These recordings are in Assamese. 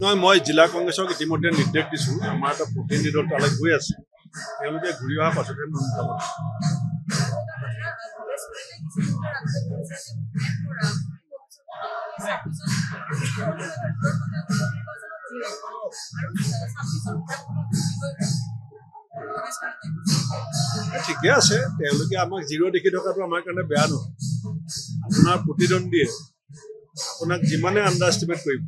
নহয় মই জিলা কংগ্ৰেছক ইতিমধ্যে নিৰ্দেশ দিছোঁ আমাৰ এটা প্ৰতিনিধি দল তালৈ গৈ আছে তেওঁলোকে ঘূৰি অহাৰ পাছতহে মই যাব ঠিকে আছে তেওঁলোকে আমাক জিৰ' দেখি থকাটো আমাৰ কাৰণে বেয়া নহয় আপোনাৰ প্ৰতিদ্বন্দ্বীয়ে আপোনাক যিমানে আণ্ডাৰ এষ্টিমেট কৰিব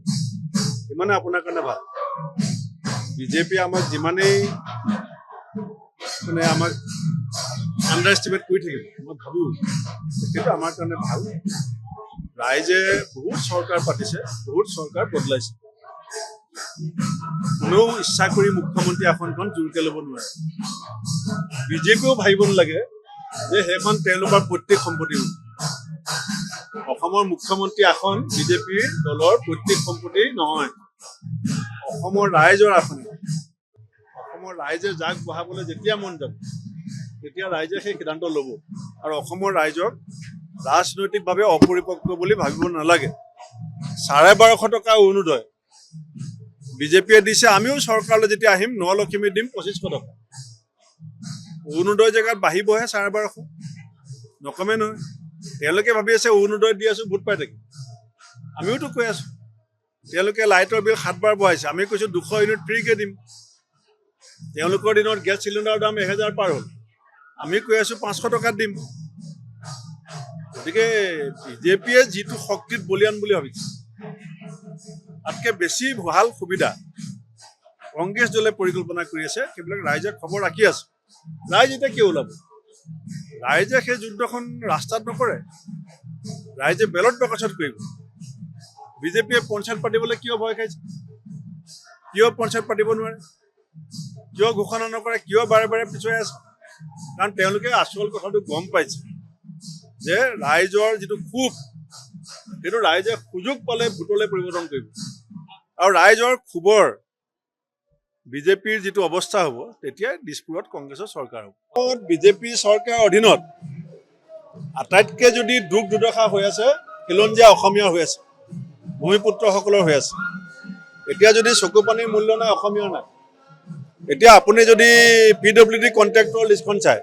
সিমানে আপোনাৰ কাৰণে ভাল বিজেপিয়ে আমাক যিমানেই মানে আমাক আণ্ডাৰ এষ্টিমেট কৰি থাকিব মই ভাবোঁ সেইটো আমাৰ কাৰণে ভাল ৰাইজে বহুত চৰকাৰ পাতিছে বহুত চৰকাৰ বদলাইছে কোনেও ইচ্ছা কৰি মুখ্যমন্ত্ৰী আসনখন জোৰকে ল'ব নোৱাৰে বিজেপিয়েও ভাবিব নালাগে যে সেইখন তেওঁলোকৰ প্ৰত্যেক সম্পত্তি অসমৰ মুখ্যমন্ত্ৰী আসন বিজেপিৰ দলৰ প্ৰত্যেক সম্পত্তি নহয় অসমৰ ৰাইজৰ আসন অসমৰ ৰাইজে যাক বহাবলৈ যেতিয়া মন যাব তেতিয়া ৰাইজে সেই সিদ্ধান্ত ল'ব আৰু অসমৰ ৰাইজক ৰাজনৈতিকভাৱে অপৰিপক্ক বুলি ভাবিব নালাগে 1250 টকা অৰুণোদয় বিজেপিয়ে দিছে আমিও চৰকাৰলৈ যেতিয়া আহিম নলক্ষীমী দিম 2500 টকা অৰুণোদয় জেগাত বাঢ়িবহে 1250 নকমে নহয় তেওঁলোকে ভাবি আছে অৰুণোদয় দি আছো ভোট পাই থাকিম আমিওতো কৈ আছো তেওঁলোকে লাইটৰ বিল 7 বাৰ বঢ়াইছে আমি কৈছো 200 ইউনিট ফ্ৰীকে দিম তেওঁলোকৰ দিনত গেছ চিলিণ্ডাৰৰ দাম 1000 পাৰ হ'ল আমি কৈ আছো 500 টকাত দিম গতিকে বিজেপিয়ে যিটো শক্তিত বলিয়ান বুলি ভাবিছে তাতকে বেছি ভাল সুবিধা কংগ্ৰেছ দলে পৰিকল্পনা কৰি আছে সেইবিলাক ৰাইজে খবৰ ৰাখি আছে ৰাইজ এতিয়া কিয় ওলাব ৰাইজে সেই যুদ্ধখন ৰাস্তাত নকৰে ৰাইজে বেলট বাকচত কৰিব বিজেপিয়ে পঞ্চায়ত পাতিবলৈ কিয় ভয় খাইছে কিয় পঞ্চায়ত পাতিব নোৱাৰে কিয় ঘোষণা নকৰে কিয় বাৰে বাৰে পিছুৱাই আছে কাৰণ তেওঁলোকে আচল কথাটো গম পাইছে যে ৰাইজৰ যিটো ক্ষোভ সেইটো ৰাইজে সুযোগ পালে ভোটলৈ পৰিৱৰ্তন কৰিব আৰু ৰাইজৰ ক্ষোভৰ বিজেপিৰ যিটো অৱস্থা হ'ব তেতিয়া দিছপুৰত কংগ্ৰেছৰ চৰকাৰ হ'ব বিজেপি চৰকাৰৰ অধীনত আটাইতকৈ যদি দুখ দুৰ্দশা হৈ আছে খিলঞ্জীয়া অসমীয়া হৈ আছে ভূমিপুত্ৰসকলৰ হৈ আছে এতিয়া যদি চকু পানীৰ মূল্য নাই অসমীয়াৰ নাই এতিয়া আপুনি যদি PWD কণ্ট্ৰেক্টৰ লিষ্টখন চায়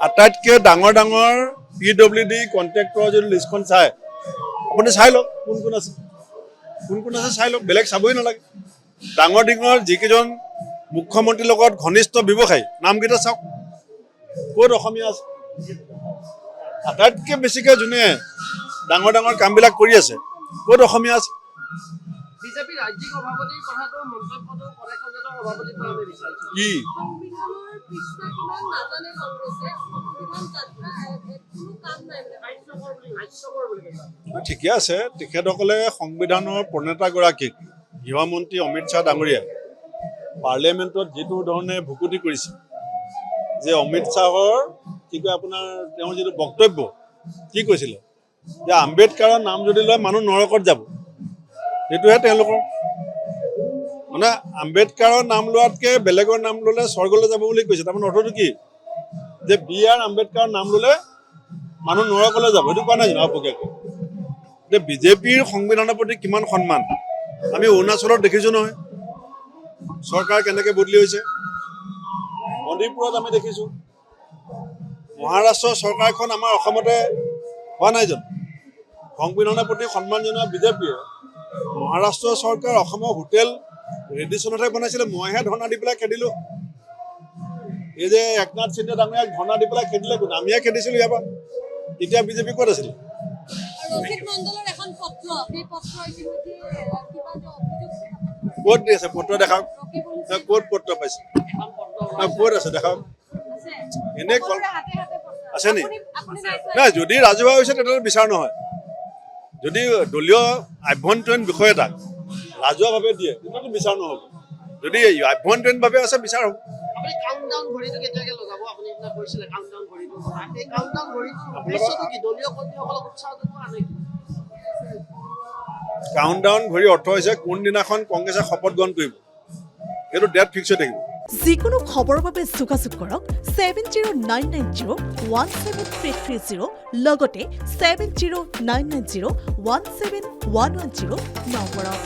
আটাইতকৈ ডাঙৰ ডাঙৰ PWD কণ্ট্ৰেক্টৰ যদি লিষ্টখন চায় আপুনি চাই লওক কোন কোন আছে চাই লওক বেলেগ চাবই নালাগে ডাঙৰ ডাঙৰ যিকেইজন মুখ্যমন্ত্ৰীৰ লগত ঘনিষ্ঠ ব্যৱসায়ী নামকেইটা চাওক ক'ত অসমীয়া আছে আটাইতকৈ বেছিকৈ যোনে ডাঙৰ ডাঙৰ কামবিলাক কৰি আছে ক'ত অসমীয়া আছে বিজেপি ৰাজ্যিক সভাপতিৰ কথাটো মন্তব্যটো প্ৰদেশ কংগ্ৰেছৰ সভাপতিৰ পৰা আমি বিচাৰিছোঁ কি সংবিধানৰ পৃষ্ঠা কিমান নাজানে কংগ্ৰেছে কোনো কাম নাই হাস্যকৰ বুলি কৈছে ঠিকে আছে তেখেতসকলে সংবিধানৰ প্ৰণেতাগৰাকীক গৃহমন্ত্ৰী অমিত শ্বাহ ডাঙৰীয়াই পাৰ্লিয়ামেণ্টত যিটো ধৰণে ভুকুটি কৰিছে যে অমিত শ্বাহৰ কি কয় আপোনাৰ তেওঁৰ যিটো বক্তব্য কি কৈছিলে যে আম্বেদকাৰৰ নাম যদি লয় মানুহ নৰকত যাব সেইটোহে তেওঁলোকৰ মানে আম্বেদকাৰৰ নাম লোৱাতকৈ বেলেগৰ নাম ল'লে স্বৰ্গলৈ যাব বুলি কৈছে তাৰমানে অৰ্থটো কি যে BR আম্বেদকাৰৰ নাম ল'লে মানুহ নৰকলৈ যাব সেইটো কোৱা নাই জানো আপকীয়াকৈ যে বিজেপিৰ সংবিধানৰ প্ৰতি কিমান সন্মান আমি অৰুণাচলত দেখিছোঁ নহয় চৰকাৰ কেনেকৈ বদলি হৈছে মণিপুৰত আমি দেখিছোঁ মহাৰাষ্ট্ৰৰ চৰকাৰখন আমাৰ অসমতে হোৱা নাই জানো সংবিধানৰ প্ৰতি সন্মান জনোৱা বিজেপিয়ে মহাৰাষ্ট্ৰৰ চৰকাৰ অসমৰ হোটেল ৰেডিচনতহে বনাইছিলে মইহে ধৰ্ণা দি পেলাই খেদিলোঁ এই যে একনাথ সিন্ধে ডাঙৰীয়াক ধৰ্ণা দি পেলাই খেদিলে কোন আমিহে খেদিছিলোঁ ইয়াৰ পৰা তেতিয়া বিজেপি ক'ত আছিলে ৰচিদ মণ্ডলৰ এখন পত্ৰ সেই পত্ৰ ইতিমধ্যে ক'ত দি আছে পত্ৰ দেখাওক ক'ত পত্ৰ পাইছে ক'ত আছে দেখাওক এনেই কল আছে নি নাই যদি ৰাজহুৱা হৈছে তেতিয়াহ'লে বিচাৰ নহয় যদি দলীয় আভ্যন্তৰীণ বিষয় এটাক ৰাজহুৱাভাৱে দিয়ে তেতিয়াতো বিচাৰ নহ'ব যদি আভ্যন্তৰীণভাৱে আছে বিচাৰ হ'ব আপুনি কাউণ্টডাউন ঘড়ীটো কেতিয়াকৈ লগাব আপুনি এতিয়া কৈছিলে কাউণ্টডাউন ঘড়ীটো এই কাউণ্টডাউন ঘড়ীটো উদ্দেশ্যটো কি দলীয় কৰ্মীসকলক উৎসাহ জনোৱা নে কাউণ্টডাউন ঘড়ী অৰ্থ হৈছে কোনদিনাখন কংগ্ৰেছে শপত গ্ৰহণ কৰিব সেইটো ডেট ফিক্স হৈ থাকিব যিকোনো খবৰৰ বাবে যোগাযোগ কৰক 7099017330 লগতে 7099017110 নম্বৰত